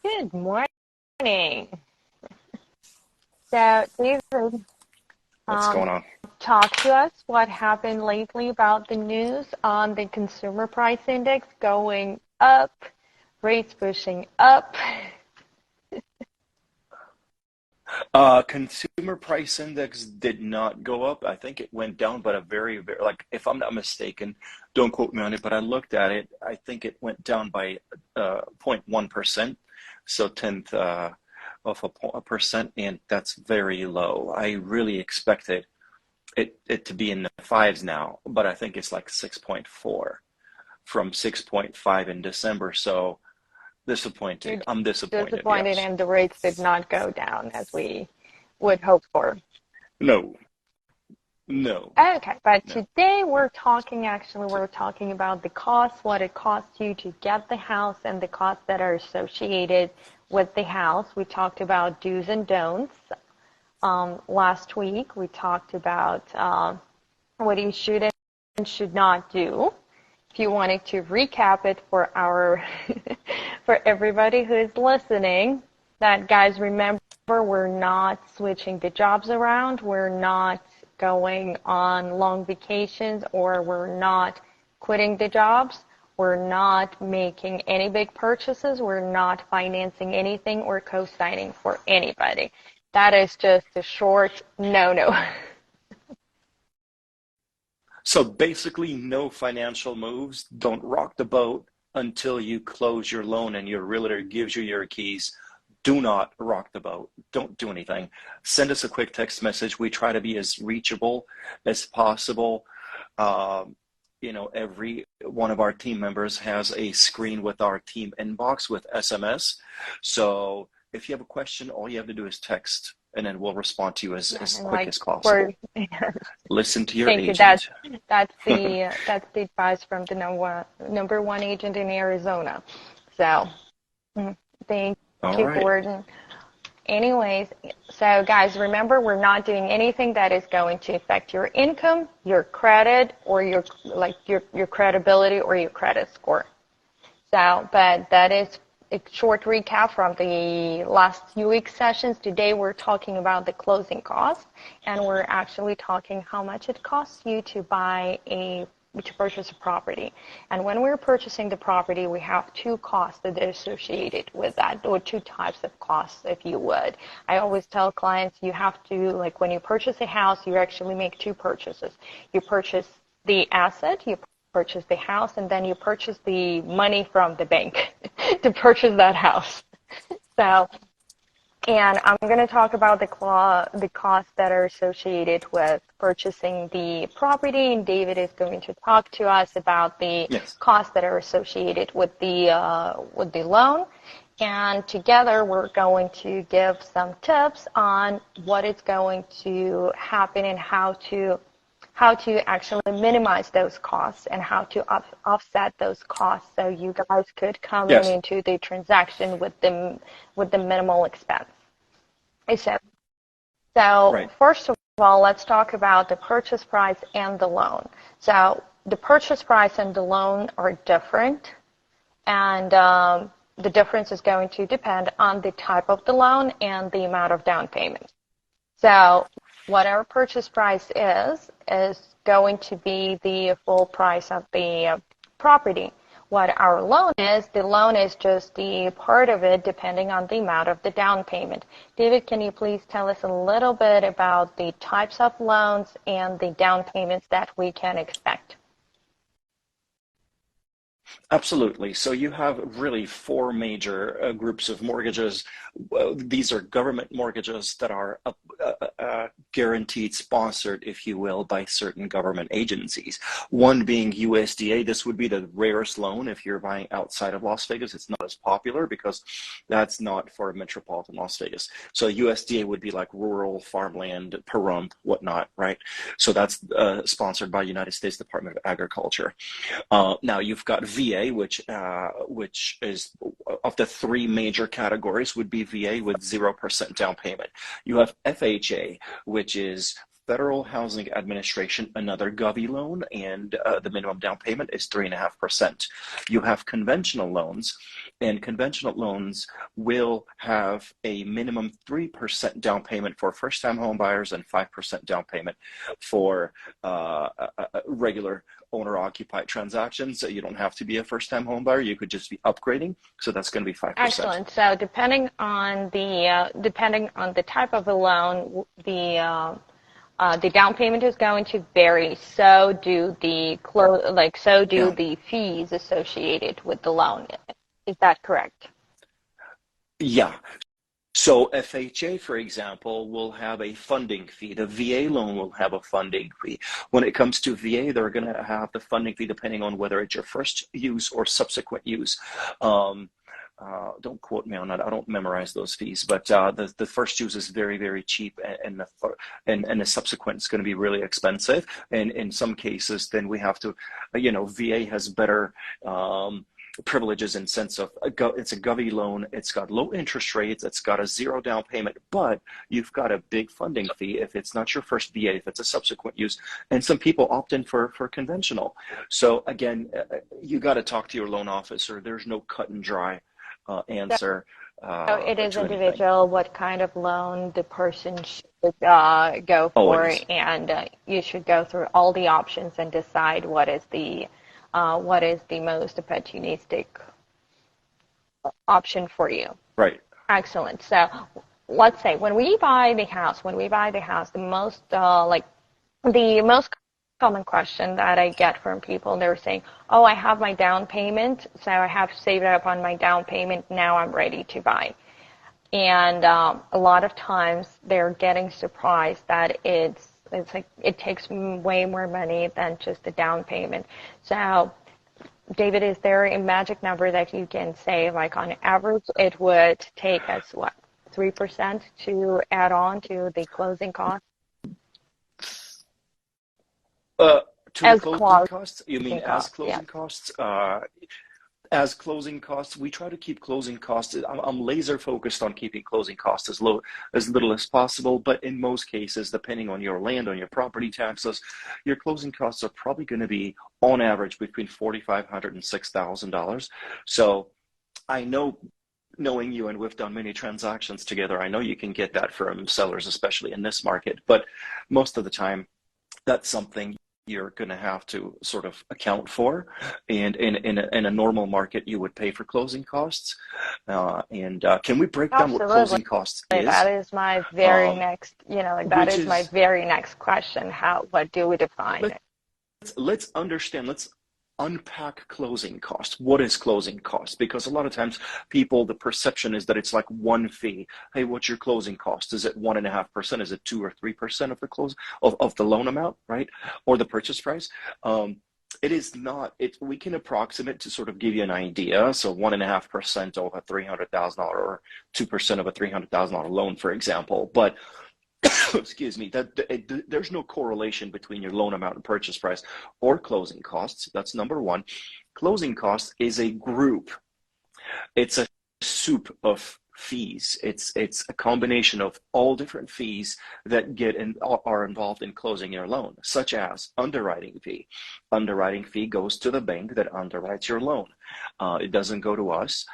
Good morning. So, David, What's um, going on? talk to us what happened lately about the news on the consumer price index going up, rates pushing up. Consumer price index did not go up. I think it went down, but a very, like, if I'm not mistaken, don't quote me on it, but I looked at it. I think it went down by 0.1%, so tenth of a percent, and that's very low. I really expected it to be in the fives now, but I think it's like 6.4 from 6.5 in December. So You're disappointed. I'm disappointed. disappointed, Yes. and the rates did not go down as we would hope for. No. No. Okay, but No. today we're talking about the cost, what it costs you to get the house and the costs that are associated with the house. We talked about do's and don'ts. Last week we talked about what you should and should not do. If you wanted to recap it for our for everybody who is listening, that guys, remember, we're not switching the jobs around, we're not going on long vacations, or we're not quitting the jobs, we're not making any big purchases, we're not financing anything or co-signing for anybody. That is just a short no. So basically, no financial moves. Don't rock the boat until you close your loan and your realtor gives you your keys. Do not rock the boat. Don't do anything. Send us a quick text message. We try to be as reachable as possible. Every one of our team members has a screen with our team inbox with SMS. So if you have a question, all you have to do is text, and then we'll respond to you Yeah, as and quick like as for possible. Listen to your thank you. That's agent. that's the that's the advice from the number one agent in Arizona. So thank All you, right. Gordon. Anyways, so guys, remember, we're not doing anything that is going to affect your income, your credit, or your credibility or your credit score. So, but that is a short recap from the last few weeks sessions. Today we're talking about the closing costs, and we're actually talking how much it costs you to purchase a property. And when we're purchasing the property, we have two costs that are associated with that, or two types of costs, if you would. I always tell clients you have to, like, when you purchase a house, you actually make two purchases. You purchase the asset, you purchase the house, and then you purchase the money from the bank to purchase that house. So, and I'm going to talk about the costs that are associated with purchasing the property, and David is going to talk to us about the Yes. costs that are associated with the loan. And together, we're going to give some tips on what is going to happen and how to actually minimize those costs and how to offset those costs so you guys could come in Yes. into the transaction with the minimal expense. So, Right. first of all, let's talk about the purchase price and the loan. So the purchase price and the loan are different, and the difference is going to depend on the type of the loan and the amount of down payment. So what our purchase price is going to be the full price of the property. What our loan is, the loan is just the part of it depending on the amount of the down payment. David, can you please tell us a little bit about the types of loans and the down payments that we can expect? Absolutely. So you have really four major groups of mortgages. These are government mortgages that are guaranteed, sponsored, if you will, by certain government agencies. One being USDA. This would be the rarest loan if you're buying outside of Las Vegas. It's not as popular because that's not for metropolitan Las Vegas. So USDA would be like rural farmland, pahrump, whatnot, right? So that's sponsored by United States Department of Agriculture. Now you've got VA, which is of the three major categories would be VA with 0% down payment. You have FHA, which is Federal Housing Administration, another Govy loan, and the minimum down payment is 3.5%. You have conventional loans, And conventional loans will have a minimum 3% down payment for first-time home buyers and 5% down payment for regular owner-occupied transactions. So you don't have to be a first-time home buyer. You could just be upgrading. So that's going to be 5%. Excellent. So depending on the type of a loan, the down payment is going to vary. So do the the fees associated with the loan. Is that correct? Yeah. So FHA, for example, will have a funding fee. The VA loan will have a funding fee. When it comes to VA, they're going to have the funding fee depending on whether it's your first use or subsequent use. Don't quote me on that. I don't memorize those fees, but the first use is very, very cheap, and the subsequent is going to be really expensive. And in some cases, then we have to, VA has better privileges in sense of it's a govy loan. It's got low interest rates. It's got a zero down payment, but you've got a big funding fee if it's not your first VA, if it's a subsequent use. And some people opt in for conventional. So again, you got to talk to your loan officer. There's no cut and dry answer. So it is individual what kind of loan the person should go for, Always. and you should go through all the options and decide what is the most opportunistic option for you. Right. Excellent. So let's say when we buy the house, the most common question that I get from people, they're saying, oh, I have my down payment, so I have saved up on my down payment, now I'm ready to buy. And a lot of times they're getting surprised that it's like it takes way more money than just the down payment. So, David, is there a magic number that you can say, like on average, it would take us, 3% to add on to the closing cost? To the closing costs? You mean as closing costs? As closing costs, we try to keep closing costs. I'm laser focused on keeping closing costs as little as possible. But in most cases, depending on your land, on your property taxes, your closing costs are probably going to be on average between $4,500 and $6,000. So I know, knowing you, and we've done many transactions together, I know you can get that from sellers, especially in this market. But most of the time, that's something you're going to have to sort of account for, and in a normal market you would pay for closing costs. Can we break down what closing costs is? That is my very next, that is my very next question. What do we define it? Let's understand. Let's unpack closing costs. What is closing costs? Because a lot of times the perception is that it's like one fee. Hey, what's your closing cost? Is it 1.5%? Is it 2 or 3% of the of the loan amount, right? Or the purchase price? It is not. We can approximate to sort of give you an idea. So 1.5% of a $300,000 or 2% of a $300,000 loan, for example. But excuse me, there's no correlation between your loan amount and purchase price or closing costs. That's number one. Closing costs is a group. It's a soup of fees. It's a combination of all different fees that are involved in closing your loan, such as underwriting fee. Underwriting fee goes to the bank that underwrites your loan. It doesn't go to us.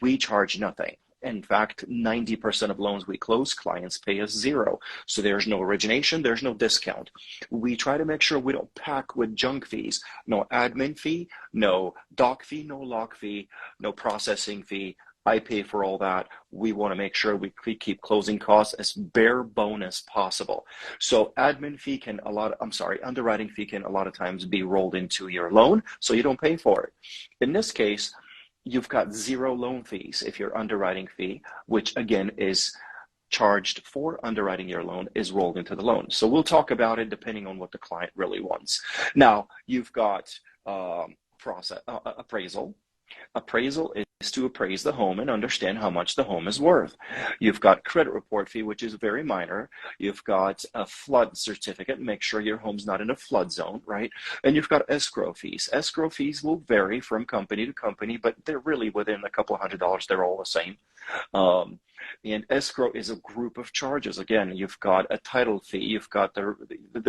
We charge nothing. In fact, 90% of loans we close, clients pay us zero. So there's no origination, there's no discount. We try to make sure we don't pack with junk fees. No admin fee, no doc fee, no lock fee, no processing fee. I pay for all that. We want to make sure we keep closing costs as bare bone as possible. So underwriting fee can a lot of times be rolled into your loan, so you don't pay for it. In this case, you've got zero loan fees if your underwriting fee, which again is charged for underwriting your loan, is rolled into the loan. So we'll talk about it depending on what the client really wants. Now, you've got appraisal. Appraisal is to appraise the home and understand how much the home is worth. You've got credit report fee, which is very minor. You've got a flood certificate, make sure your home's not in a flood zone, right? And you've got escrow fees. Escrow fees will vary from company to company, but they're really within a couple $100. They're all the same. And escrow is a group of charges. Again, you've got a title fee, you've got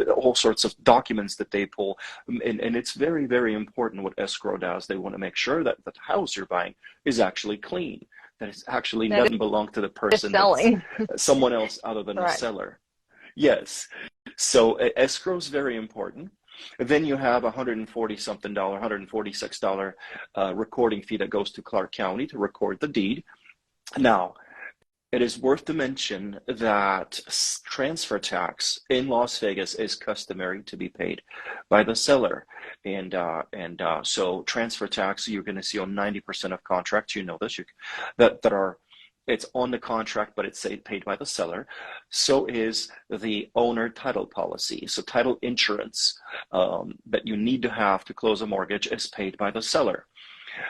all sorts of documents that they pull. And it's very, very important what escrow does. They want to make sure that the house you're buying is actually clean, that it actually That doesn't belong to the is person that's selling. someone else other than the Right. seller. Yes. So escrow is very important. Then you have $140 something, $146 recording fee that goes to Clark County to record the deed. Now, it is worth to mention that transfer tax in Las Vegas is customary to be paid by the seller. So transfer tax you're going to see on 90% of contracts, you know this, that are it's on the contract, but it's paid by the seller. So is the owner title policy. So title insurance that you need to have to close a mortgage is paid by the seller.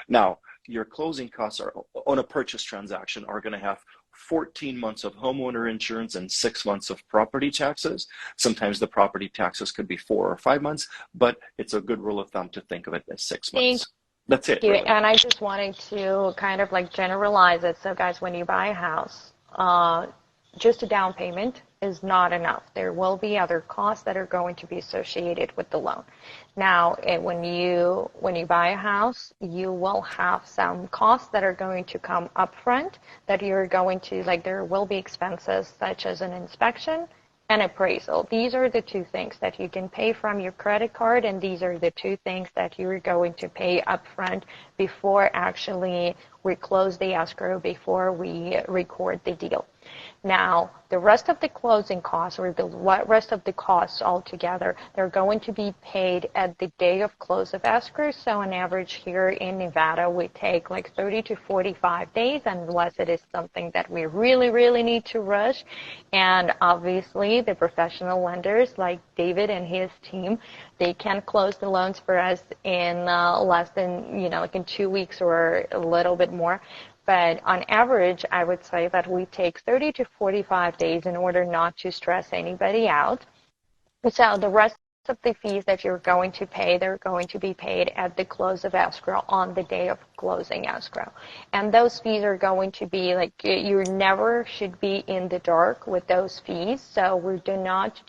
Now, your closing costs are on a purchase transaction are going to have 14 months of homeowner insurance and 6 months of property taxes. Sometimes the property taxes could be 4 or 5 months, but it's a good rule of thumb to think of it as 6 months. That's it, really. And I just wanted to kind of like generalize it. So guys, when you buy a house, just a down payment is not enough. There will be other costs that are going to be associated with the loan. Now, when you buy a house, you will have some costs that are going to come up front that you're going to, like there will be expenses such as an inspection and appraisal. These are the two things that you can pay from your credit card, and these are the two things that you're going to pay upfront before actually we close the escrow, before we record the deal. Now, the rest of the closing costs, or the rest of the costs altogether, they're going to be paid at the day of close of escrow. So on average here in Nevada, we take like 30 to 45 days, unless it is something that we really, really need to rush. And obviously, the professional lenders like David and his team, they can close the loans for us in less than, like in 2 weeks or a little bit more. But on average, I would say that we take 30 to 45 days in order not to stress anybody out. So the rest of the fees that you're going to pay, they're going to be paid at the close of escrow on the day of closing escrow. And those fees are going to be like, you never should be in the dark with those fees. So we do not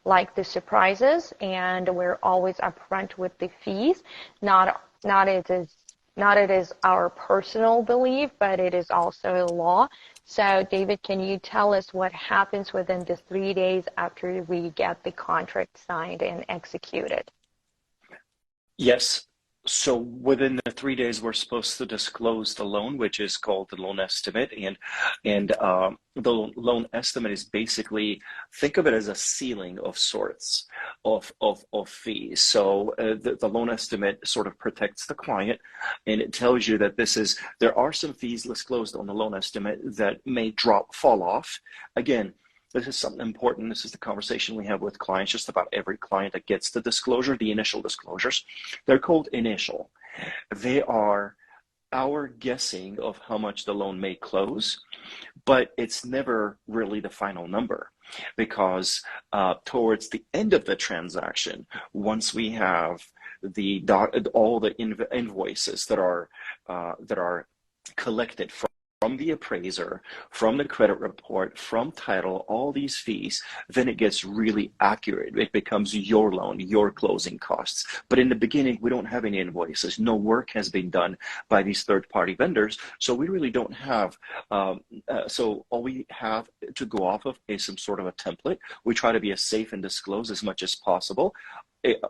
like the surprises, and we're always upfront with the fees. Not it is our personal belief, but it is also a law. So, David, can you tell us what happens within the 3 days after we get the contract signed and executed? Yes. So within the 3 days, we're supposed to disclose the loan, which is called the loan estimate. And the loan estimate is basically, think of it as a ceiling of sorts of fees. So the loan estimate sort of protects the client, and it tells you that there are some fees disclosed on the loan estimate that may fall off. Again, this is something important. This is the conversation we have with clients. Just about every client that gets the disclosure, the initial disclosures, they're called initial. They are our guessing of how much the loan may close, but it's never really the final number, because towards the end of the transaction, once we have all the invoices that are collected from the appraiser, from the credit report, from title, all these fees, then it gets really accurate. It becomes your loan, your closing costs. But in the beginning, we don't have any invoices. No work has been done by these third-party vendors. So we really don't have, so all we have to go off of is some sort of a template. We try to be as safe and disclose as much as possible.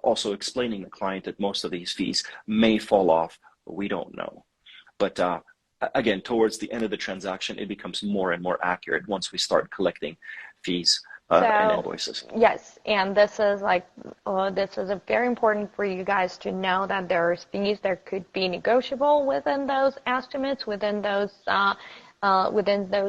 Also explaining to the client that most of these fees may fall off. We don't know. But again, towards the end of the transaction, it becomes more and more accurate once we start collecting fees and invoices. Yes, and this is very important for you guys to know that there's fees that could be negotiable within those estimates, within those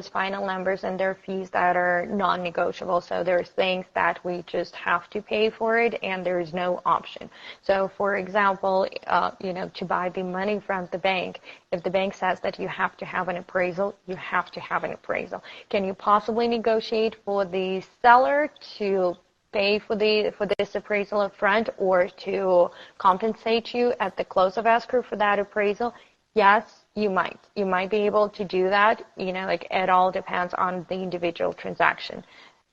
final numbers, and there are fees that are non-negotiable. So there's things that we just have to pay for it, and there is no option. So, for example, to buy the money from the bank, if the bank says that you have to have an appraisal, you have to have an appraisal. Can you possibly negotiate for the seller to pay for this appraisal up front, or to compensate you at the close of escrow for that appraisal? Yes, You might be able to do that. Like it all depends on the individual transaction.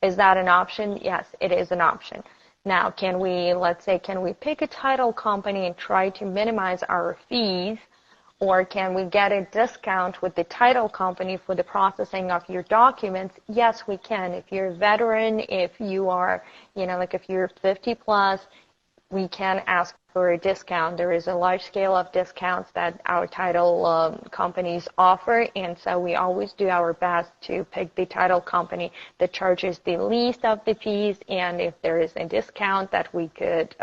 Is that an option? Yes, it is an option. Now, let's say, can we pick a title company and try to minimize our fees? Or can we get a discount with the title company for the processing of your documents? Yes, we can. If you're a veteran, if you are, like if you're 50 plus, we can ask for a discount. There is a large scale of discounts that our title companies offer, and so we always do our best to pick the title company that charges the least of the fees, and if there is a discount that we could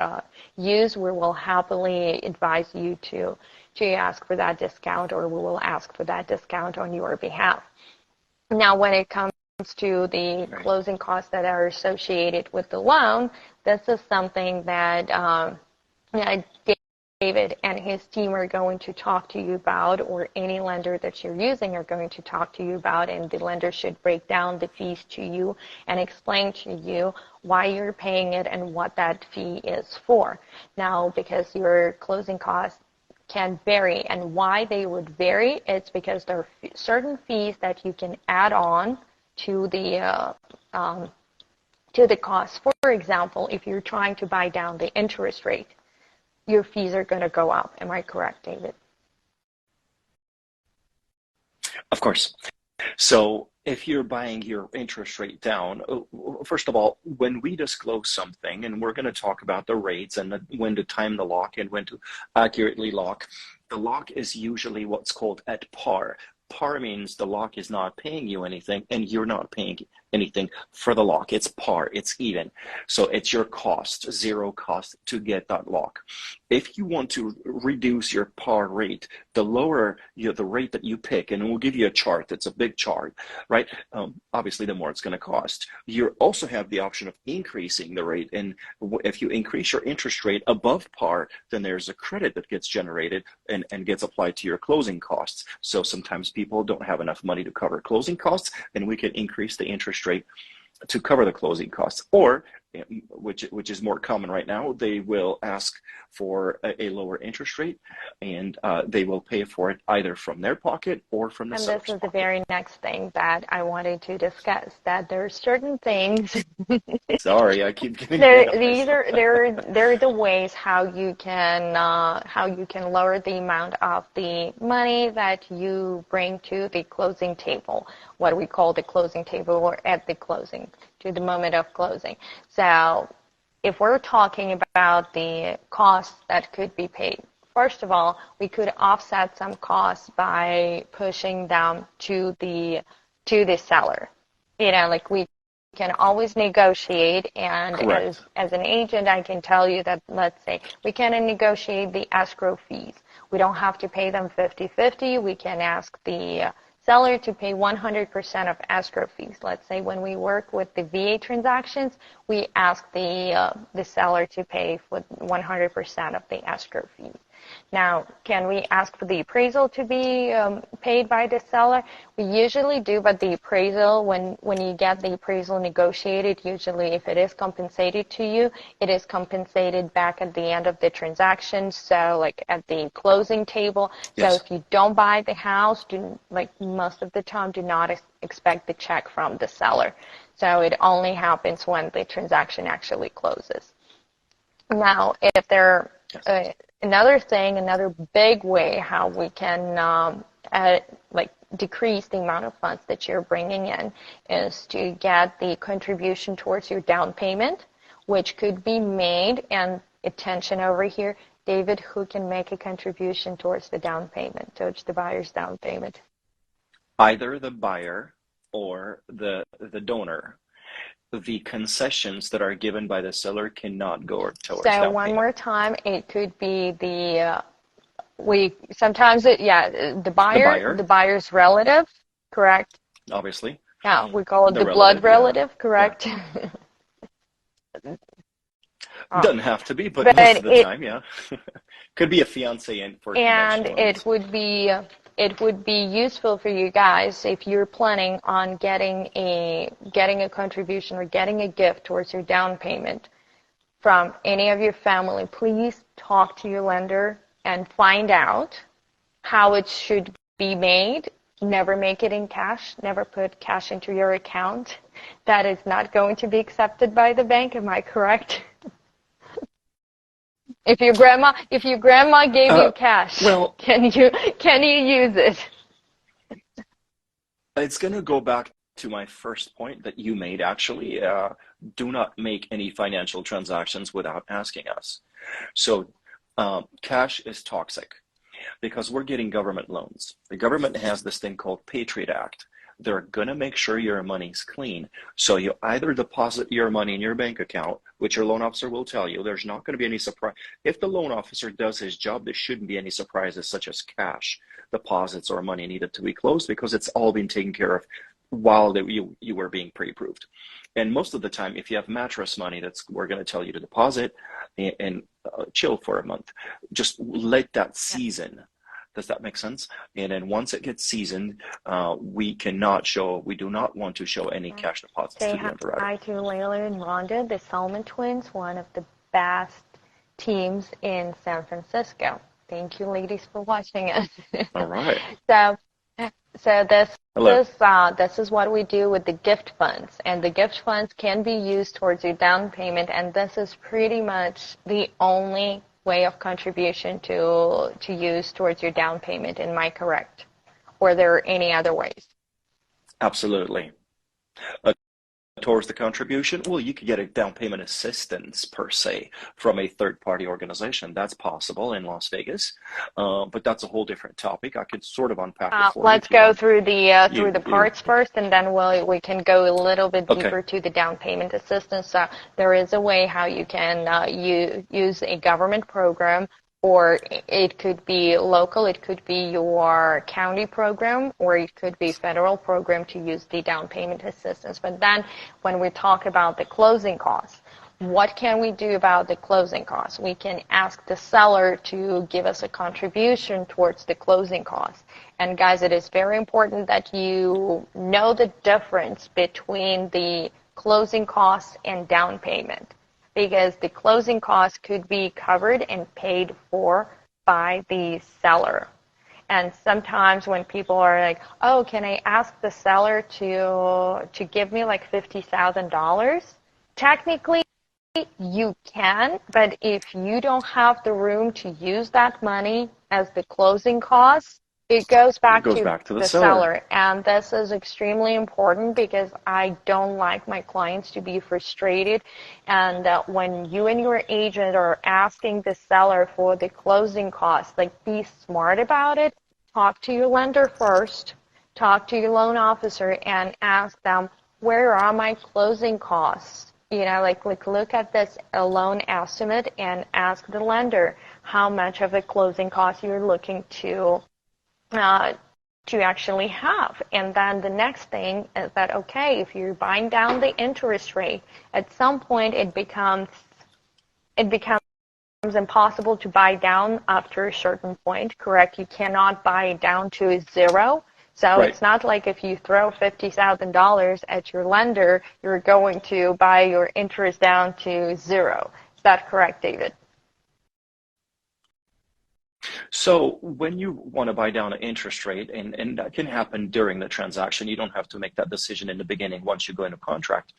use, we will happily advise you to ask for that discount, or we will ask for that discount on your behalf. Now, when it comes to the closing costs that are associated with the loan, this is something that David and his team are going to talk to you about, or any lender that you're using are going to talk to you about, and the lender should break down the fees to you and explain to you why you're paying it and what that fee is for. Now, because your closing costs can vary, and why they would vary, it's because there are certain fees that you can add on to the cost. For example, if you're trying to buy down the interest rate, your fees are going to go up. Am I correct, David? Of course. So if you're buying your interest rate down, first of all, when we disclose something, and we're going to talk about the rates and when to time the lock and when to accurately lock, the lock is usually what's called at par. Par means the lock is not paying you anything and you're not paying anything for the lock. It's par, it's even. So it's your cost, zero cost to get that lock. If you want to reduce your par rate, the lower the rate that you pick, and we'll give you a chart, it's a big chart, right? Obviously, the more it's going to cost. You also have the option of increasing the rate, and if you increase your interest rate above par, then there's a credit that gets generated and gets applied to your closing costs. So sometimes people don't have enough money to cover closing costs, and we can increase the interest rate to cover the closing costs. Or, which is more common right now, they will ask for a lower interest rate, and they will pay for it either from their pocket or from the seller's pocket. And this is the very next thing that I wanted to discuss, that there are certain things. Sorry, I keep getting there are the ways how you can lower the amount of the money that you bring to the closing table, what we call the closing table, or at the closing, to the moment of closing. So if we're talking about the costs that could be paid, first of all, we could offset some costs by pushing them to the seller. Like we can always negotiate, and as an agent, I can tell you that, let's say, we can negotiate the escrow fees. We don't have to pay them 50-50. We can ask the seller to pay 100% of escrow fees. Let's say when we work with the VA transactions, we ask the seller to pay for 100% of the escrow fees. Now, can we ask for the appraisal to be paid by the seller? We usually do, but the appraisal, when you get the appraisal negotiated, usually if it is compensated to you, it is compensated back at the end of the transaction, so like at the closing table. Yes. So if you don't buy the house, most of the time, do not expect the check from the seller. So it only happens when the transaction actually closes. Now, if there another big way how we can decrease the amount of funds that you're bringing in is to get the contribution towards your down payment, which could be made, and attention over here, David, who can make a contribution towards the down payment, towards the buyer's down payment? Either the buyer or the donor. The concessions that are given by the seller cannot go towards down payment. So one more time, it could be the buyer's relative, correct? Obviously. Yeah, we call it the blood relative, correct? Yeah. Doesn't have to be, but most of the time, yeah. Could be a fiance and for it would be useful for you guys if you're planning on getting a contribution or getting a gift towards your down payment from any of your family. Please talk to your lender and find out how it should be made, never make it in cash, never put cash into your account. That is not going to be accepted by the bank. Am I correct? If your grandma gave you cash, well, can you use it? it's going to go back to my first point that you made, actually. Do not make any financial transactions without asking us. So cash is toxic because we're getting government loans. The government has this thing called Patriot Act. They're going to make sure your money's clean. So you either deposit your money in your bank account, which your loan officer will tell you. There's not going to be any surprise. If the loan officer does his job, there shouldn't be any surprises such as cash deposits or money needed to be closed, because it's all been taken care of while you were being pre-approved. And most of the time, if you have mattress money, we're going to tell you to deposit and chill for a month. Just let that season. Does that make sense? And then once it gets seasoned, we do not want to show any cash deposits to the underwriter. Hi to Layla and Rhonda, the Salmon Twins, one of the best teams in San Francisco. Thank you, ladies, for watching us. All right. So this is what we do with the gift funds, and the gift funds can be used towards your down payment, and this is pretty much the only way of contribution to use towards your down payment. Am I correct? Or there are any other ways? Absolutely. Towards the contribution, well, you could get a down payment assistance per se from a third-party organization. That's possible in Las Vegas, but that's a whole different topic. I could sort of unpack it for you. Let's go through the parts first, and then we can go a little bit deeper to the down payment assistance. There is a way how you can use a government program, or it could be local, it could be your county program, or it could be federal program to use the down payment assistance. But then when we talk about the closing costs, what can we do about the closing costs? We can ask the seller to give us a contribution towards the closing costs. And guys, it is very important that you know the difference between the closing costs and down payment, because the closing costs could be covered and paid for by the seller. And sometimes when people are like, oh, can I ask the seller to give me like $50,000? Technically, you can, but if you don't have the room to use that money as the closing costs, it goes back to the seller. And this is extremely important, because I don't like my clients to be frustrated. And when you and your agent are asking the seller for the closing costs, like, be smart about it. Talk to your lender first. Talk to your loan officer and ask them, where are my closing costs? Like look at this loan estimate and ask the lender how much of a closing cost you're looking to actually have. And then the next thing is that, okay, if you're buying down the interest rate, at some point it becomes impossible to buy down after a certain point, correct? You cannot buy down to zero. So It's not like if you throw $50,000 at your lender, you're going to buy your interest down to zero. Is that correct, David? So when you want to buy down an interest rate, and that can happen during the transaction, you don't have to make that decision in the beginning once you go into contract.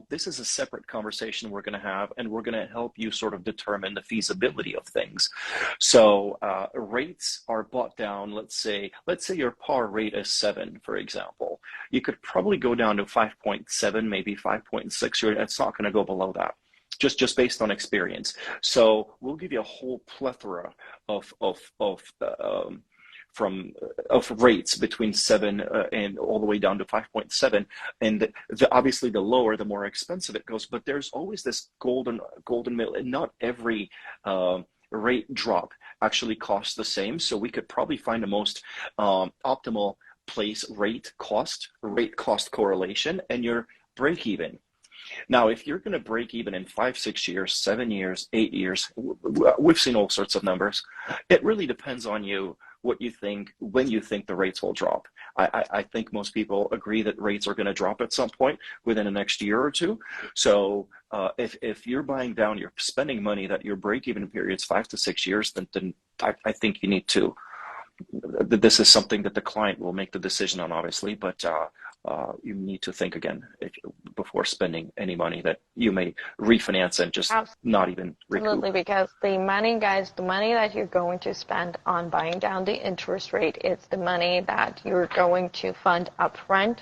This is a separate conversation we're going to have, and we're going to help you sort of determine the feasibility of things. So rates are bought down. Let's say your par rate is 7, for example. You could probably go down to 5.7, maybe 5.6. It's not going to go below that. Just based on experience. So we'll give you a whole plethora of rates between 7 and all the way down to 5.7, and obviously the lower, the more expensive it goes. But there's always this golden middle, and not every rate drop actually costs the same. So we could probably find the most optimal place rate cost correlation, and your break even. Now, if you're going to break even in 5, 6 years, 7 years, 8 years, we've seen all sorts of numbers. It really depends on you, what you think, when you think the rates will drop. I think most people agree that rates are going to drop at some point within the next year or two. So if you're buying down, you're spending money that your break even period is 5 to 6 years, then I think you need to this is something that the client will make the decision on, obviously, but you need to think again before spending any money that you may refinance and just not even recoup. Absolutely, because the money, guys, the money that you're going to spend on buying down the interest rate is the money that you're going to fund upfront.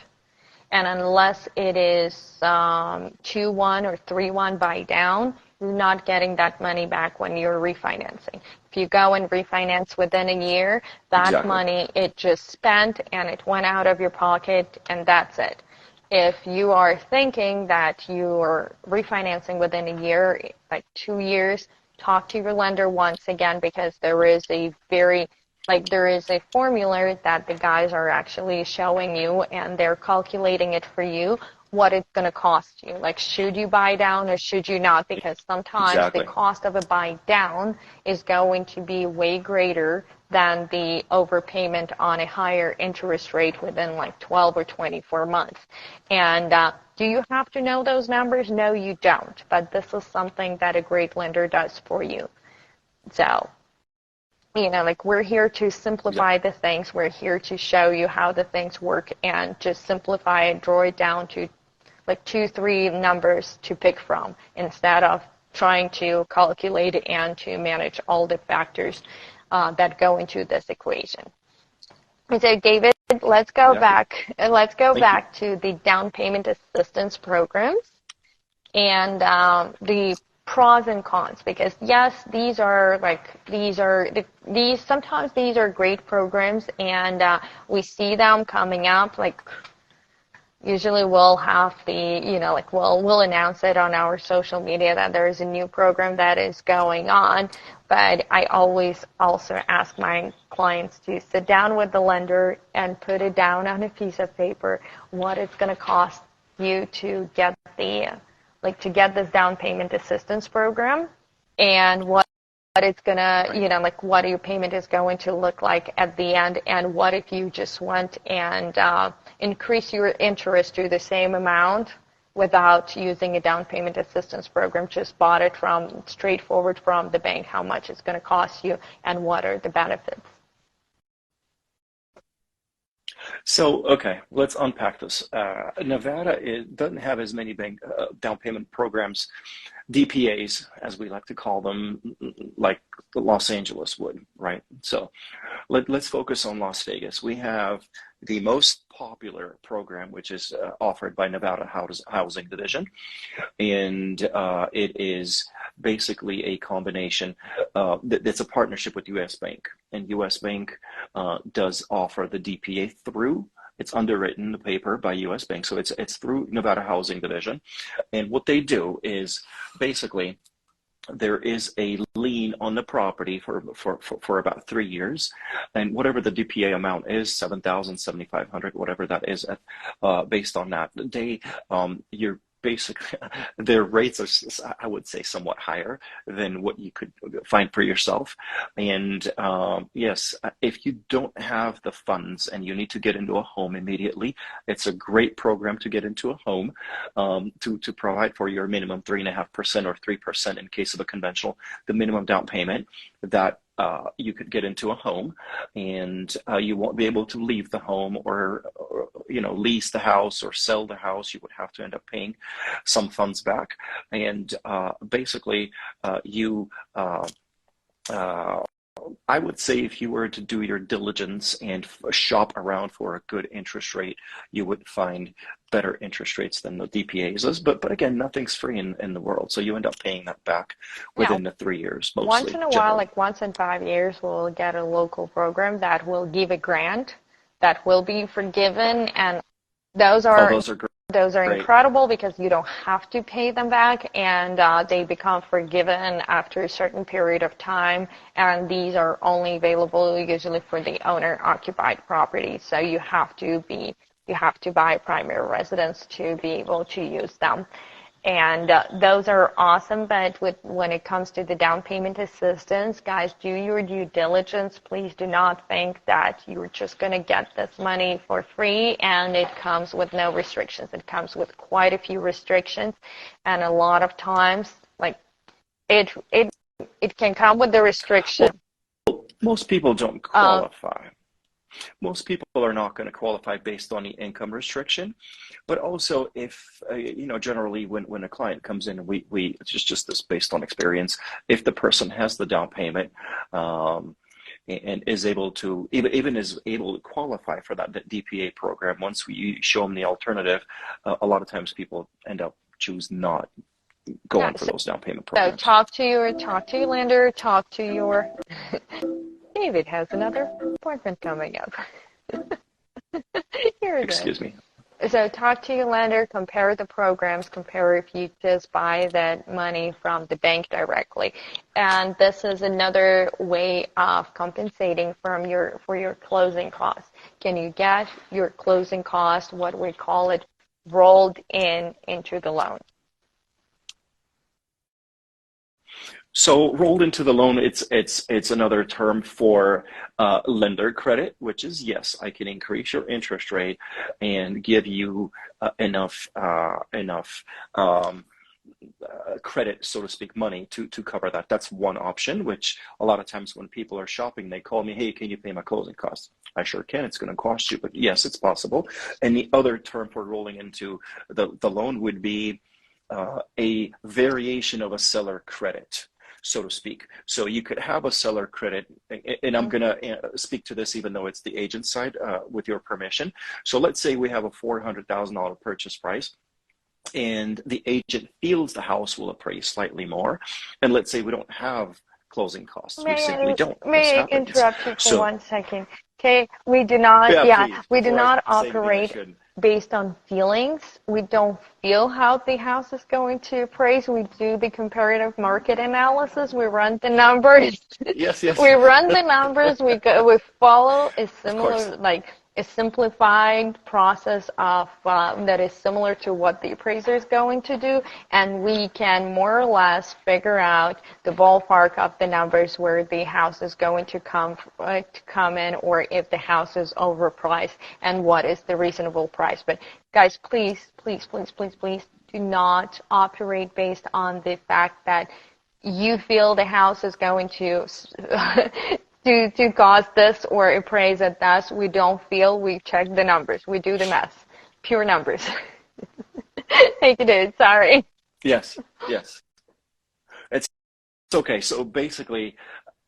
And unless it is 2-1 or 3-1 buy down, you're not getting that money back when you're refinancing. If you go and refinance within a year, that money, it just spent and it went out of your pocket and that's it. If you are thinking that you're refinancing within a year, like 2 years, talk to your lender once again, because there is a formula that the guys are actually showing you and they're calculating it for you, what it's going to cost you. Like, should you buy down or should you not? Because sometimes the cost of a buy down is going to be way greater than the overpayment on a higher interest rate within like 12 or 24 months. And do you have to know those numbers? No, you don't. But this is something that a great lender does for you. So, like, we're here to simplify the things. We're here to show you how the things work and just simplify it, draw it down to like 2-3 numbers to pick from instead of trying to calculate and to manage all the factors that go into this equation. So, David, let's go back. Let's go back to the down payment assistance programs and the pros and cons, because yes, sometimes these are great programs and we see them coming up. Like, usually we'll have we'll announce it on our social media that there is a new program that is going on. But I always also ask my clients to sit down with the lender and put it down on a piece of paper what it's going to cost you to get this down payment assistance program, and what it's gonna, what your payment is going to look like at the end, and what if you just went and increase your interest to the same amount without using a down payment assistance program, just bought it straightforward from the bank, how much it's going to cost you and what are the benefits. So, okay, let's unpack this. Nevada doesn't have as many bank down payment programs, DPAs, as we like to call them, like Los Angeles would, right? So let's focus on Las Vegas. We have the most popular program, which is offered by Nevada Housing Division, and it is basically a combination. It's a partnership with U.S. Bank, and U.S. Bank does offer the DPA through. It's underwritten, the paper, by U.S. Bank, so it's through Nevada Housing Division, and what they do is basically there is a lien on the property for about 3 years, and whatever the DPA amount is, $7,000, $7,500, whatever that is, based on that, you're basically, their rates are, I would say, somewhat higher than what you could find for yourself. And yes, if you don't have the funds and you need to get into a home immediately, it's a great program to get into a home, to provide for your minimum 3.5% or 3% in case of a conventional, the minimum down payment that you could get into a home, and you won't be able to leave the home or lease the house or sell the house. You would have to end up paying some funds back, and basically I would say if you were to do your diligence and shop around for a good interest rate, you would find better interest rates than the DPAs is. But again, nothing's free in the world, so you end up paying that back within the 3 years mostly. Once in a while, like once in 5 years, we'll get a local program that will give a grant that will be forgiven, and those are great. Those are incredible because you don't have to pay them back, and they become forgiven after a certain period of time, and these are only available usually for the owner-occupied property, so you have to buy a primary residence to be able to use them. And those are awesome, but when it comes to the down payment assistance, guys, do your due diligence. Please do not think that you're just going to get this money for free and it comes with no restrictions. It comes with quite a few restrictions, and a lot of times, like, it can come with the restriction. Most people don't Um, qualify. Most people are not going to qualify based on the income restriction, but also if generally when a client comes in, we it's just this based on experience. If the person has the down payment, and is able to even is able to qualify for that DPA program, once we show them the alternative, a lot of times people end up choose not yeah, going for those down payment so programs. talk to your lender, talk to your David has another appointment coming up. Here it is. Excuse me. So talk to your lender, compare the programs, compare if you just buy that money from the bank directly. And this is another way of compensating for your closing costs. Can you get your closing cost, what we call it, rolled into the loan? So rolled into the loan, it's another term for lender credit, which is, yes, I can increase your interest rate and give you enough credit, so to speak, money to cover that. That's one option, which a lot of times when people are shopping, they call me, hey, can you pay my closing costs? I sure can. It's going to cost you, but yes, it's possible. And the other term for rolling into the loan would be a variation of a seller credit, so to speak. So you could have a seller credit, and I'm going to speak to this even though it's the agent side, with your permission. So let's say we have a $400,000 purchase price, and the agent feels the house will appraise slightly more, and let's say we don't have closing costs. We simply don't. This May I happens. interrupt you for So 1 second? Okay, we do not, yeah, please, we do before I not say anything I operate shouldn't. based on feelings. We don't feel how the house is going to appraise. We do the comparative market analysis. We run the numbers. Yes, yes. We run the numbers. We follow a Of course. similar, like a simplified process of that is similar to what the appraiser is going to do, and we can more or less figure out the ballpark of the numbers where the house is going to come in, or if the house is overpriced and what is the reasonable price. But guys, please, please, please, please, please do not operate based on the fact that you feel the house is going to to cost this or appraise at this. We don't feel. We check the numbers. We do the math. Pure numbers. Thank you, dude. Sorry. Yes, yes. It's okay. So basically,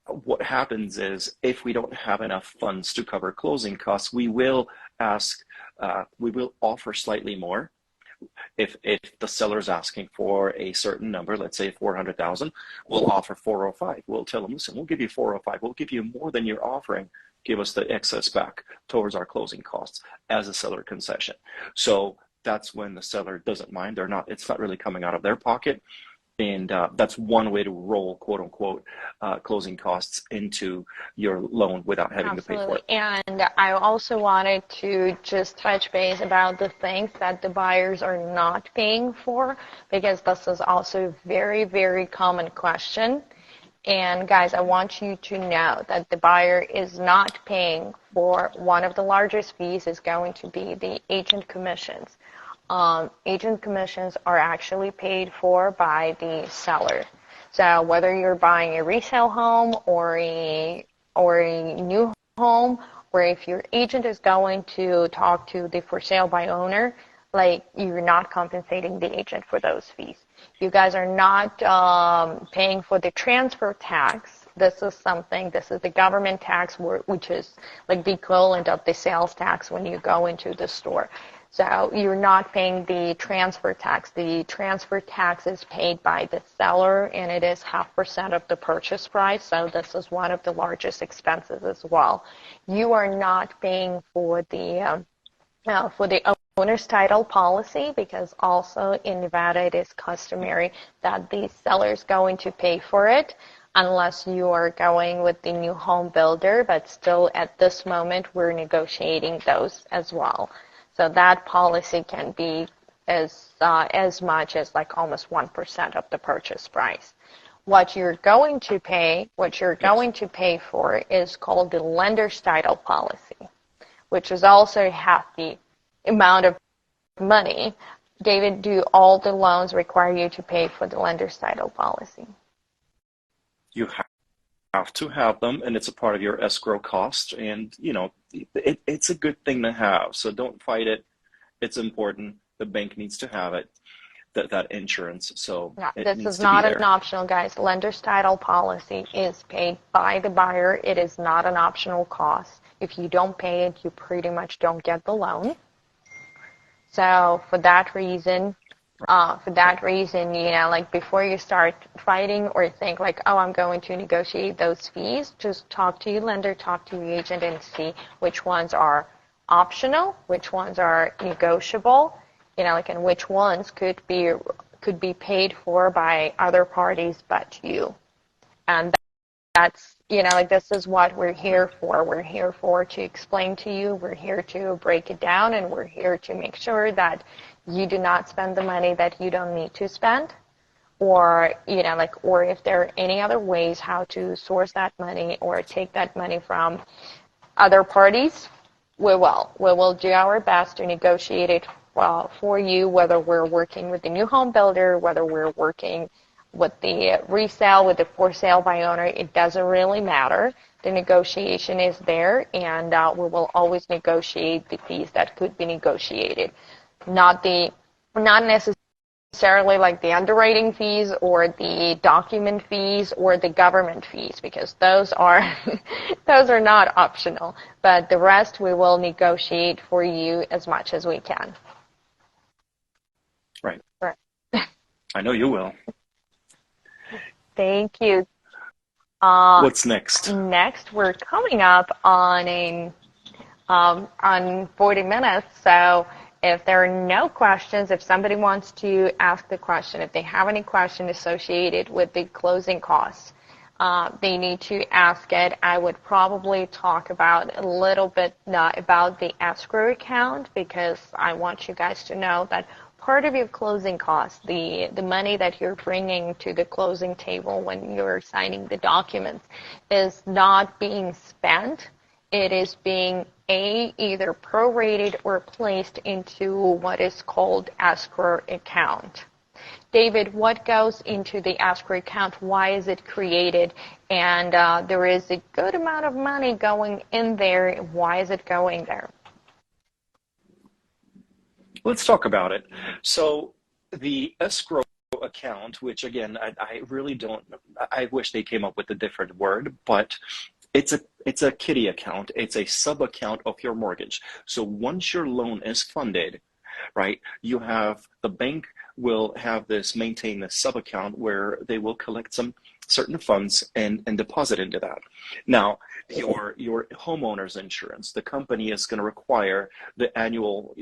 what happens is if we don't have enough funds to cover closing costs, we will offer slightly more. If the seller is asking for a certain number, let's say 400,000, we'll offer 405. We'll tell them, listen, we'll give you 405. We'll give you more than you're offering. Give us the excess back towards our closing costs as a seller concession. So that's when the seller doesn't mind. It's not really coming out of their pocket. And that's one way to roll, quote unquote, closing costs into your loan without having to pay for it. And I also wanted to just touch base about the things that the buyers are not paying for, because this is also a very, very common question. And guys, I want you to know that the buyer is not paying for one of the largest fees is going to be the agent commissions. Agent commissions are actually paid for by the seller. So whether you're buying a resale home or a new home, or if your agent is going to talk to the for sale by owner, like, you're not compensating the agent for those fees. You guys are not paying for the transfer tax. This is the government tax, which is like the equivalent of the sales tax when you go into the store. So you're not paying the transfer tax. The transfer tax is paid by the seller, and it is 0.5% of the purchase price. So this is one of the largest expenses as well. You are not paying for the owner's title policy, because also in Nevada it is customary that the seller is going to pay for it unless you are going with the new home builder. But still, at this moment, we're negotiating those as well. So that policy can be as much as like almost 1% of the purchase price. What you're going to pay for is called the lender's title policy, which is also half the amount of money. David, do all the loans require you to pay for the lender's title policy? You have to have them, and it's a part of your escrow cost. And it's a good thing to have. So don't fight it. It's important. The bank needs to have it. That insurance. So Yeah, it this needs is to be not an there. optional, guys. Lender's title policy is paid by the buyer. It is not an optional cost. If you don't pay it, you pretty much don't get the loan. So for that reason, like before you start fighting or think like, oh, I'm going to negotiate those fees, just talk to your lender, talk to your agent, and see which ones are optional, which ones are negotiable, and which ones could be paid for by other parties but you. And that's, this is what we're here for. We're here for to explain to you. We're here to break it down, and we're here to make sure that you do not spend the money that you don't need to spend, or, or if there are any other ways how to source that money or take that money from other parties, we will do our best to negotiate it for you, whether we're working with the new home builder, whether we're working with the resale, with the for sale by owner. It doesn't really matter. The negotiation is there, and we will always negotiate the fees that could be negotiated. Not necessarily like the underwriting fees or the document fees or the government fees, because those are those are not optional. But the rest we will negotiate for you as much as we can. Right. Right. I know you will. Thank you. What's next? Next, we're coming up on 40 minutes. So if there are no questions, if somebody wants to ask the question, if they have any question associated with the closing costs, they need to ask it. I would probably talk about a little bit about the escrow account, because I want you guys to know that part of your closing costs, the money that you're bringing to the closing table when you're signing the documents, is not being spent. It is being either prorated or placed into what is called escrow account. David, what goes into the escrow account? Why is it created? And there is a good amount of money going in there. Why is it going there? Let's talk about it. So the escrow account, which again, I really don't, I wish they came up with a different word, but it's a kitty account. It's a sub account of your mortgage. So once your loan is funded, right, you have the bank will have maintain this sub account where they will collect some certain funds and deposit into that. Now, your homeowner's insurance, the company is going to require the annual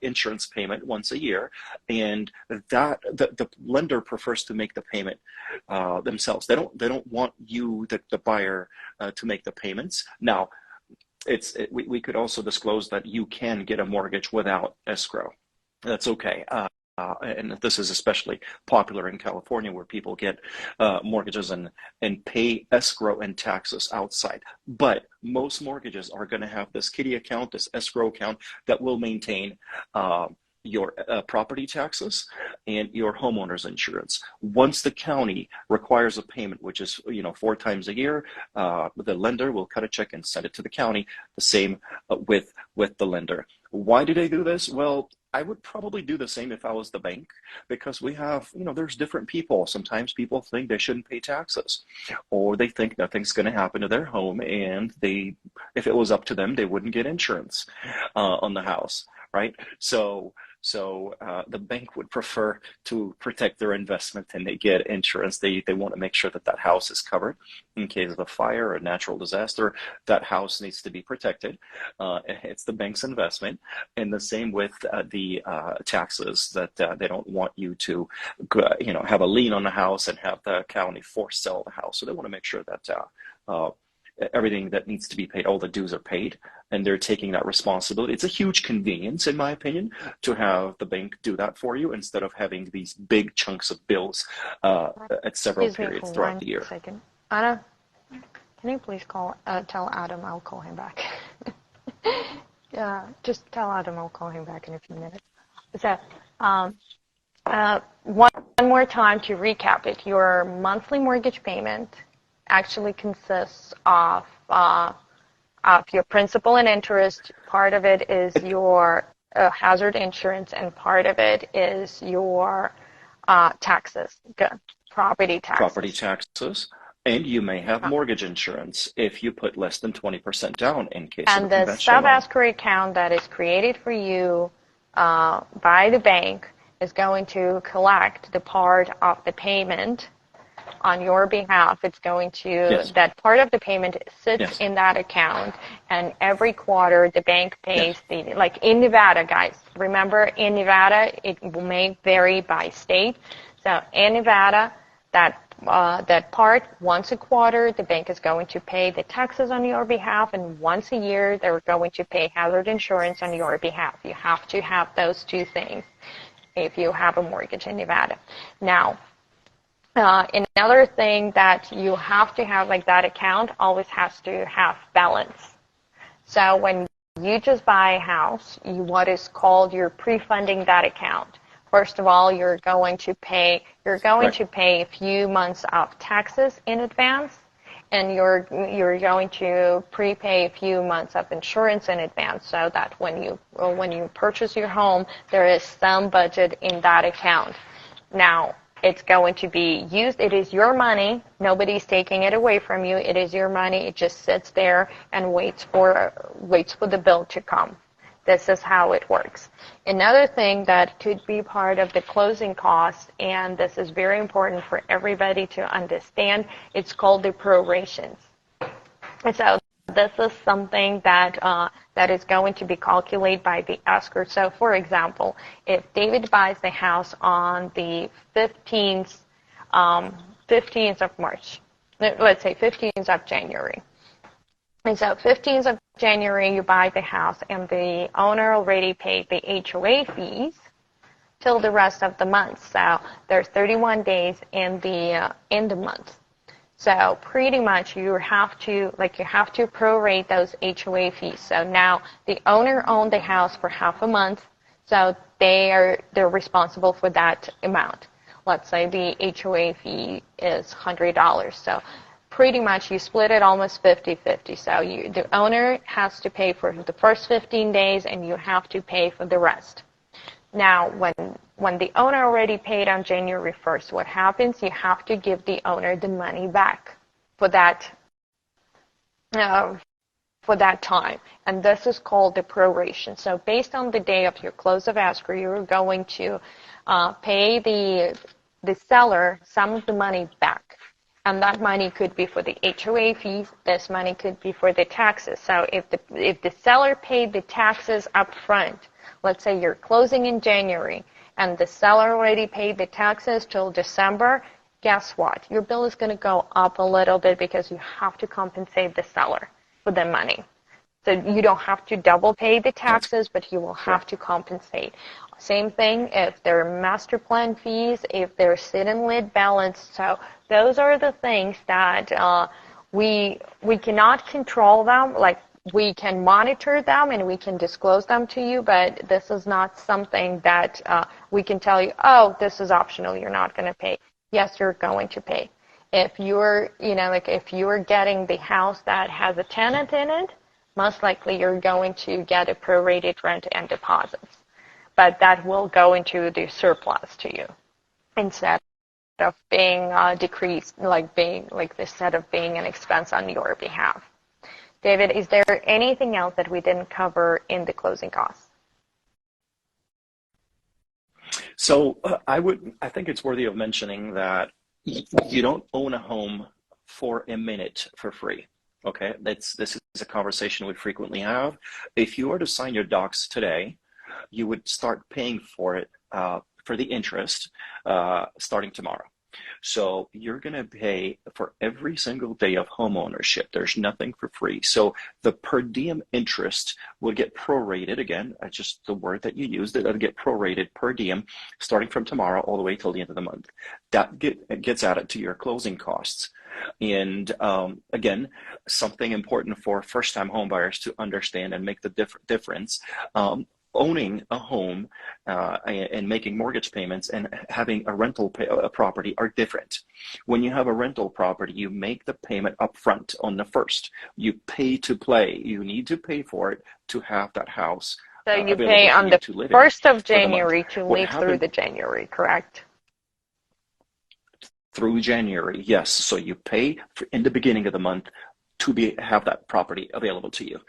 insurance payment once a year, and that the lender prefers to make the payment themselves. They don't want you, the buyer, to make the payments. Now, we could also disclose that you can get a mortgage without escrow. That's okay. And this is especially popular in California, where people get mortgages and pay escrow and taxes outside. But most mortgages are going to have this kitty account, this escrow account, that will maintain your property taxes and your homeowner's insurance. Once the county requires a payment, which is 4 times a year, the lender will cut a check and send it to the county. The same with the lender. Why do they do this? Well, I would probably do the same if I was the bank, because we have, there's different people. Sometimes people think they shouldn't pay taxes, or they think nothing's going to happen to their home, and if it was up to them, they wouldn't get insurance on the house, right? So the bank would prefer to protect their investment, and they get insurance. They want to make sure that house is covered in case of a fire or a natural disaster. That house needs to be protected. It's the bank's investment. And the same with the taxes, that they don't want you to have a lien on the house and have the county force sell the house. So they want to make sure that everything that needs to be paid, all the dues are paid, and they're taking that responsibility. It's a huge convenience, in my opinion, to have the bank do that for you instead of having these big chunks of bills at several periods throughout the year. Second. Anna, can you please tell Adam I'll call him back? Just tell Adam I'll call him back in a few minutes. So, one more time to recap it. Your monthly mortgage payment actually consists of your principal and interest. Part of it is your hazard insurance, and part of it is your taxes, property taxes. Property taxes. And you may have mortgage insurance if you put less than 20% down in case of a conventional loan. And the sub-escrow account that is created for you by the bank is going to collect the part of the payment on your behalf. It's going to, that part of the payment sits in that account, and every quarter the bank pays like in Nevada, guys. Remember, in Nevada, it may vary by state. So in Nevada, that part, once a quarter, the bank is going to pay the taxes on your behalf, and once a year, they're going to pay hazard insurance on your behalf. You have to have those two things if you have a mortgage in Nevada. Now, another thing that you have to have, like that account always has to have balance. So when you just buy a house, what is called, you're pre-funding that account. First of all, you're going to pay a few months of taxes in advance, and you're going to prepay a few months of insurance in advance, so that when you purchase your home, there is some budget in that account. Now, it's going to be used. It is your money. Nobody's taking it away from you. It is your money. It just sits there and waits for the bill to come. This is how it works. Another thing that could be part of the closing costs, and this is very important for everybody to understand, it's called the prorations. And so this is something that is going to be calculated by the escrow. So, for example, if David buys the house on the 15th of March, let's say 15th of January. And so 15th of January, you buy the house, and the owner already paid the HOA fees till the rest of the month. So there's 31 days in the month. So pretty much you have to prorate those HOA fees. So now the owner owned the house for half a month, so they're responsible for that amount. Let's say the HOA fee is $100. So pretty much you split it almost 50-50. So the owner has to pay for the first 15 days, and you have to pay for the rest. Now, when the owner already paid on January 1st, what happens? You have to give the owner the money back for that time, and this is called the proration. So based on the day of your close of escrow, you're going to pay the seller some of the money back. And that money could be for the HOA fees. This money could be for the taxes. So if the seller paid the taxes up front, let's say you're closing in January, and the seller already paid the taxes till December, guess what? Your bill is going to go up a little bit because you have to compensate the seller for the money. So you don't have to double pay the taxes, but you will have to compensate. Same thing if there are master plan fees, if there's sit and lid balance. So those are the things that we cannot control them. Like, we can monitor them and we can disclose them to you, but this is not something that we can tell you, oh, this is optional, you're not going to pay. Yes, you're going to pay. If you're getting the house that has a tenant in it, most likely you're going to get a prorated rent and deposits. But that will go into the surplus to you instead of being decreased, instead of being an expense on your behalf. David, is there anything else that we didn't cover in the closing costs? So I think it's worthy of mentioning that you don't own a home for a minute for free. Okay, this is a conversation we frequently have. If you were to sign your docs today, you would start paying for it, for the interest, starting tomorrow. So you're going to pay for every single day of home ownership. There's nothing for free. So the per diem interest will get prorated, again, just the word that you used, it'll get prorated per diem starting from tomorrow all the way till the end of the month. That gets added to your closing costs. And again, something important for first-time home buyers to understand and make the difference. owning a home and making mortgage payments and having a rental property are different. When you have a rental property, you make the payment upfront on the first. You pay to play. You need to pay for it to have that house So you available pay for on you the to live in 1st of for the month. January to What live through happened the January, correct? through January? Yes. So you pay in the beginning of the month to have that property available to you.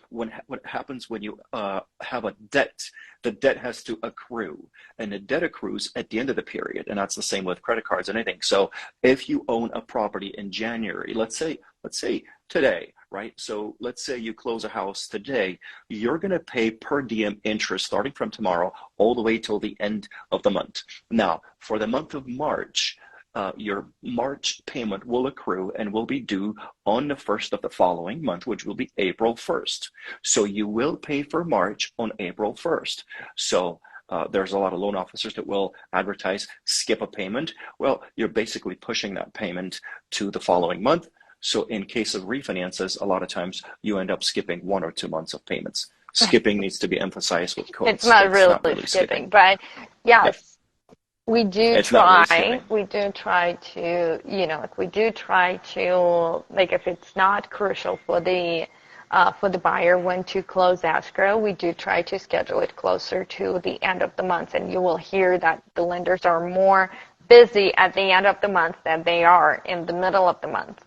What happens when you have a debt? The debt has to accrue, and the debt accrues at the end of the period, and that's the same with credit cards and anything. So if you own a property in January, let's say today, right? So let's say you close a house today, you're going to pay per diem interest starting from tomorrow all the way till the end of the month. Now, for the month of March, your March payment will accrue and will be due on the 1st of the following month, which will be April 1st. So you will pay for March on April 1st. So there's a lot of loan officers that will advertise skip a payment. Well, you're basically pushing that payment to the following month. So in case of refinances, a lot of times you end up skipping 1 or 2 months of payments. Skipping needs to be emphasized with codes. It's not really skipping, but yes. Yeah. We do try to, like if it's not crucial for the buyer when to close escrow, we do try to schedule it closer to the end of the month. And you will hear that the lenders are more busy at the end of the month than they are in the middle of the month.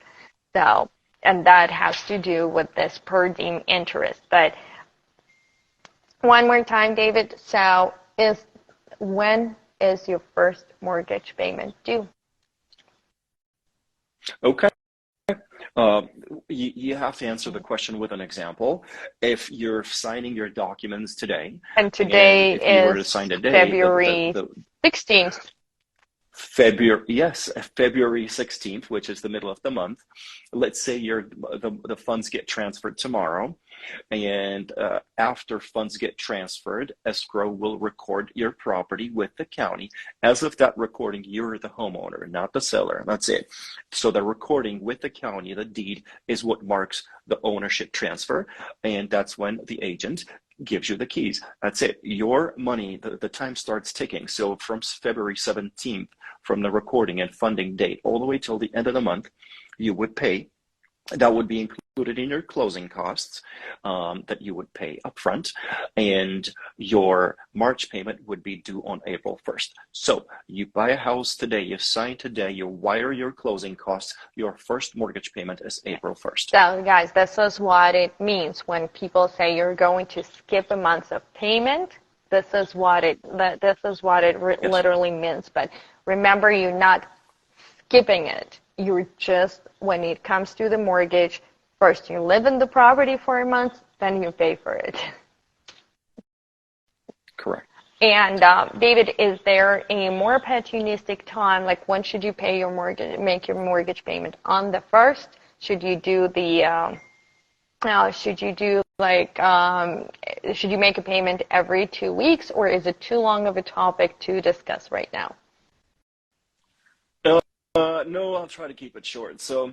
So, and that has to do with this per diem interest. But one more time, David, so when is your first mortgage payment due? Okay. You have to answer the question with an example. If you're signing your documents today, and today if you were to sign today, February 16th. February 16th, which is the middle of the month. Let's say the funds get transferred tomorrow, and after funds get transferred, escrow will record your property with the county. As of that recording, you're the homeowner, not the seller. That's it. So the recording with the county, the deed, is what marks the ownership transfer, and that's when the agent gives you the keys. That's it. Your money, the time starts ticking. So from February 17th, from the recording and funding date, all the way till the end of the month, you would pay. That would be included in your closing costs that you would pay upfront, and your March payment would be due on April 1st. So you buy a house today, you sign today, you wire your closing costs, your first mortgage payment is April 1st. So guys, this is what it means when people say you're going to skip a month of payment. This is what it literally means. But remember, you're not skipping it. You're just, when it comes to the mortgage, first you live in the property for a month, then you pay for it. Correct. And David, is there a more opportunistic time? Like when should you pay your mortgage, make your mortgage payment? On the 1st? Should you do should you make a payment every 2 weeks, or is it too long of a topic to discuss right now? No, I'll try to keep it short. So,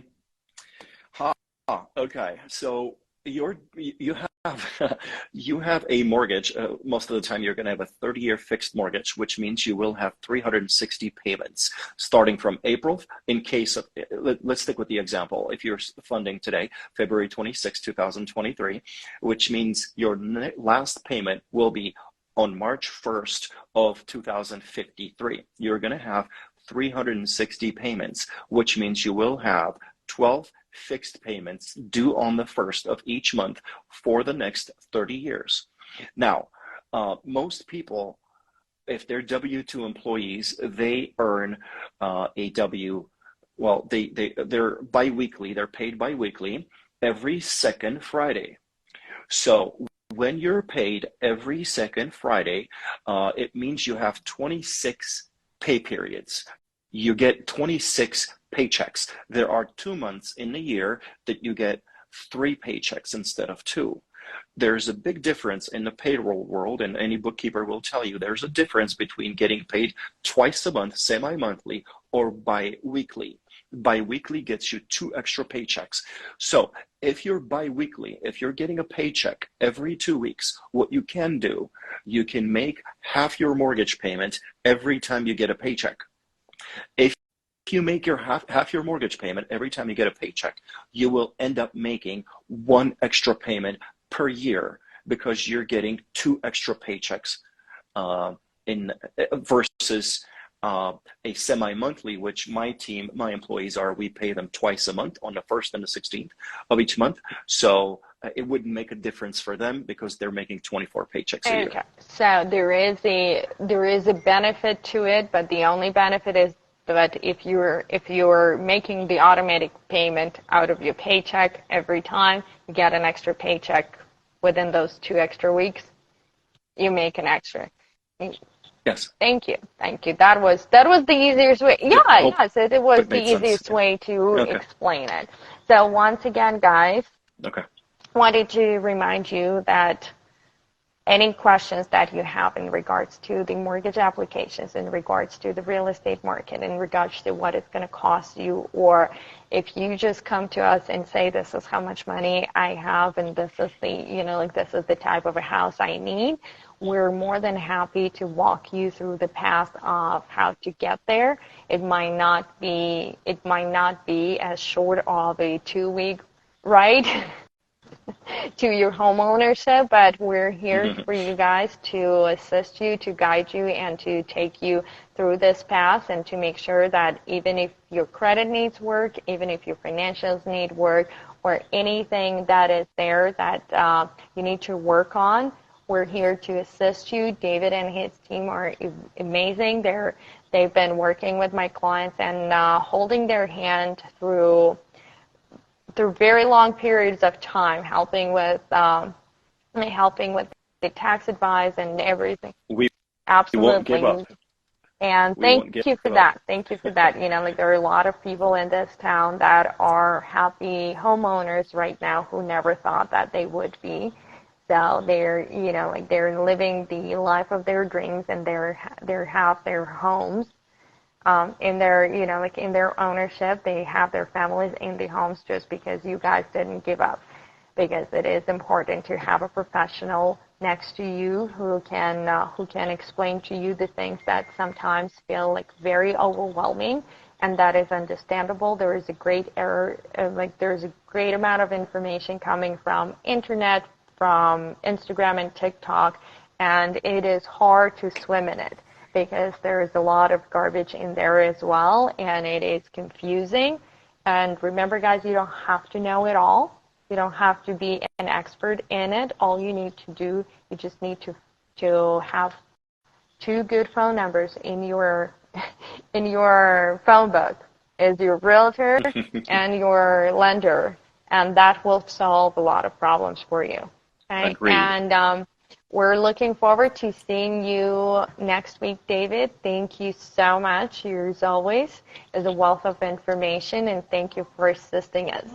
okay. So you have a mortgage. Most of the time, you're going to have a 30-year fixed mortgage, which means you will have 360 payments starting from April. In case of, let's stick with the example. If you're funding today, February 26, 2023, which means your last payment will be on March 1st of 2053. You're going to have 360 payments, which means you will have 12 fixed payments due on the 1st of each month for the next 30 years. Now, most people, if they're W-2 employees, they earn they're biweekly, they're paid biweekly every second Friday. So when you're paid every second Friday, it means you have 26 pay periods. You get 26 paychecks. There are 2 months in the year that you get 3 paychecks instead of 2. There's a big difference in the payroll world, and any bookkeeper will tell you there's a difference between getting paid twice a month, semi-monthly, or bi-weekly. Biweekly gets you 2 extra paychecks. So if you're biweekly, if you're getting a paycheck every 2 weeks, what you can do, you can make half your mortgage payment every time you get a paycheck. If you make your half your mortgage payment every time you get a paycheck, you will end up making 1 extra payment per year because you're getting 2 extra paychecks versus a semi-monthly, which my employees we pay them twice a month on the 1st and the 16th of each month. So it wouldn't make a difference for them because they're making 24 paychecks a year. So there is a benefit to it, but the only benefit is that if you're making the automatic payment out of your paycheck every time, you get an extra paycheck within those 2 extra weeks, you make an extra. Yes. Thank you. That was the easiest way. Yeah, yes, it was the easiest way to explain it. So once again, guys, wanted to remind you that any questions that you have in regards to the mortgage applications, in regards to the real estate market, in regards to what it's going to cost you, or if you just come to us and say, this is how much money I have and this is this is the type of a house I need, we're more than happy to walk you through the path of how to get there. It might not be as short of a 2-week ride to your home ownership, but we're here for you guys to assist you, to guide you, and to take you through this path, and to make sure that even if your credit needs work, even if your financials need work, or anything that is there that you need to work on, we're here to assist you. David and his team are amazing. They've been working with my clients and holding their hand through very long periods of time, helping with the tax advice and everything. We Absolutely. won't give up. And thank you for that. Thank you for that. There are a lot of people in this town that are happy homeowners right now who never thought that they would be. So they're living the life of their dreams, and they have their homes. In their ownership, they have their families in the homes just because you guys didn't give up. Because it is important to have a professional next to you who can explain to you the things that sometimes feel like very overwhelming, and that is understandable. There is a great there's a great amount of information coming from internet, from Instagram and TikTok, and it is hard to swim in it, because there is a lot of garbage in there as well, and it is confusing. And remember, guys, you don't have to know it all. You don't have to be an expert in it. All you need to do, you just need to have 2 good phone numbers in your phone book, is your realtor and your lender, and that will solve a lot of problems for you. Okay? Agreed. And we're looking forward to seeing you next week, David. Thank you so much. Yours always is a wealth of information, and thank you for assisting us.